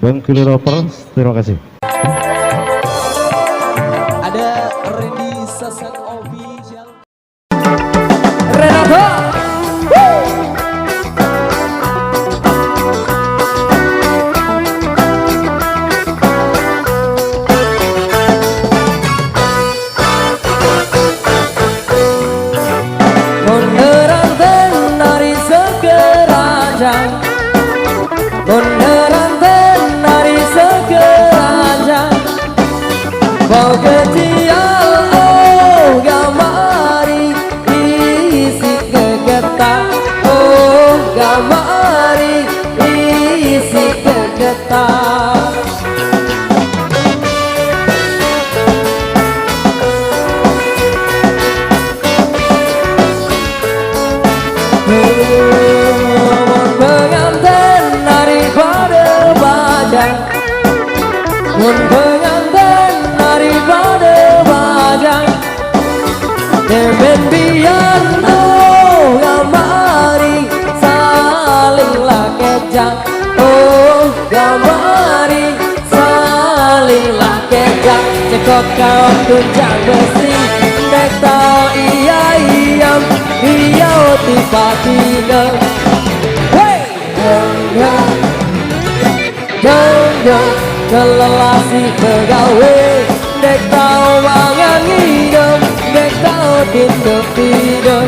Bang Billy Rovers, terima kasih. Ada Randy Sasan Official. Renato. Beneran tenari sekeranjang, beneran tenari sekeranjang, bau kecial oh gamari isi kegetar, oh gamari isi kegetar. Mun pengantin daripada bajang, demen biar oh gamari salinglah kejang, oh gamari salinglah kejang. Cekok kau tunjang besi, dek tau iya iyam, iya tiba-tiba. Hey, jeng kelelasi pegawe, dek tau mangan ngidem, dek tau tindak-tindak.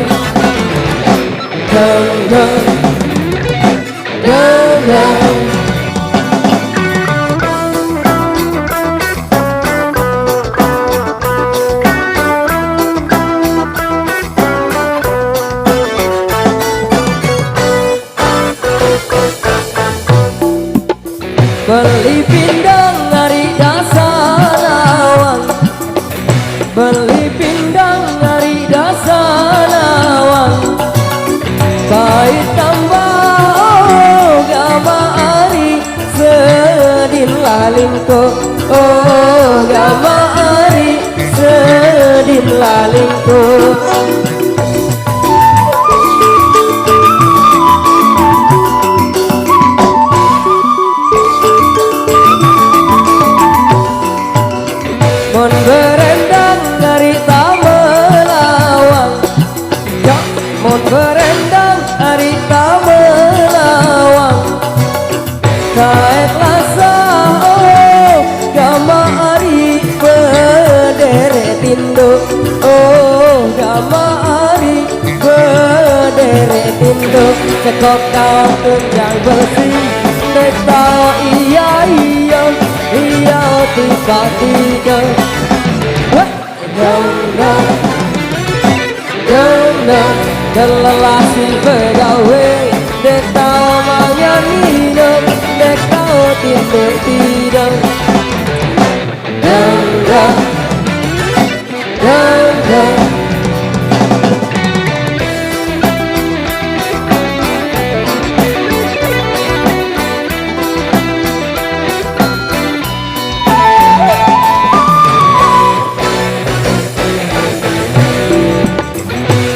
Beli pindang dari dasar awan, beli pindang dari dasar awan, baik tambah oh gamari sedin lalingko, oh gamari sedin lalingko. Mon berendang dari Tamelawang, ya mon berendang dari Tamelawang, kaet lasa oh gamari berderet induk, oh gamari berderet induk. Cekok kau tunjang besi, dek tau iya iya iya tiba-tiba. Kelelasi pegawe, dek tau mangan minum, dek tau tindak-tindak.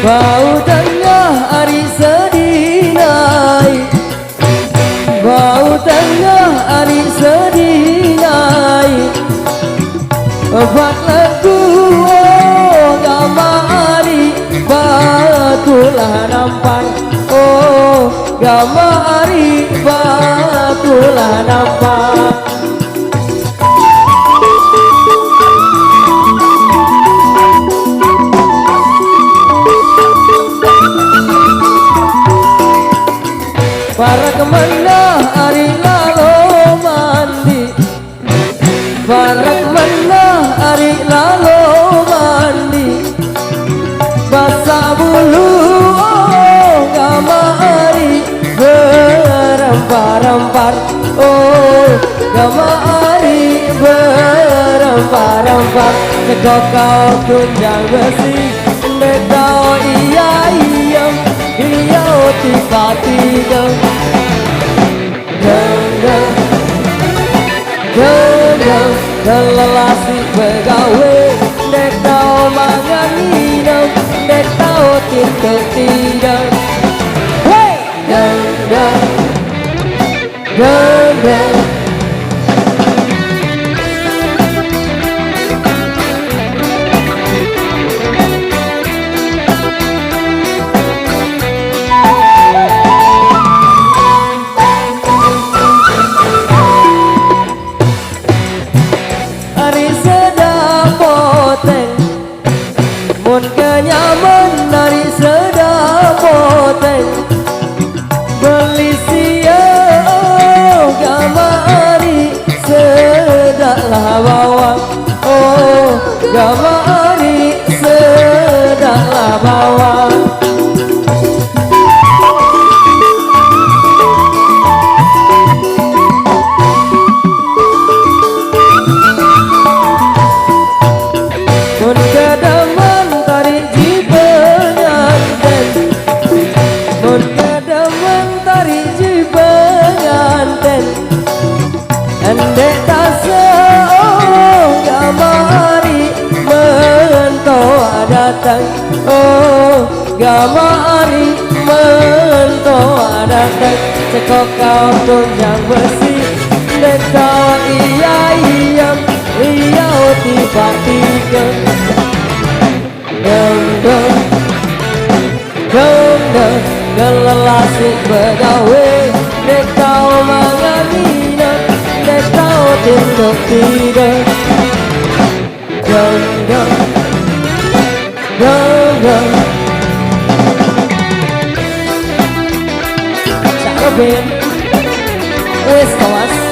Bau tengah hari sedinai, bau tengah hari sedinai, obat lagu oh gamari batulah nampak, oh gamari batulah nampak. Para kemana hari lalu mandi, para kemana hari lalu mandi, basah bulu oh gamari berempar-empar, oh gamari berempar-empar. Cekok kau tunjang besi, dek tau iya iyam, iya tiba-tiba. Kelelasi pegawe, dek tau mangan minum, dek tau tindak-tindak. Hey, datang. Oh gamari mentoa datang. Cekok kau tunjang besi dek tawa iya iyam iya tiba-tiba. Deng gelelasi begawe dek tau manganina dek tau tinduk tiga. Deng Sak Robin wis kawas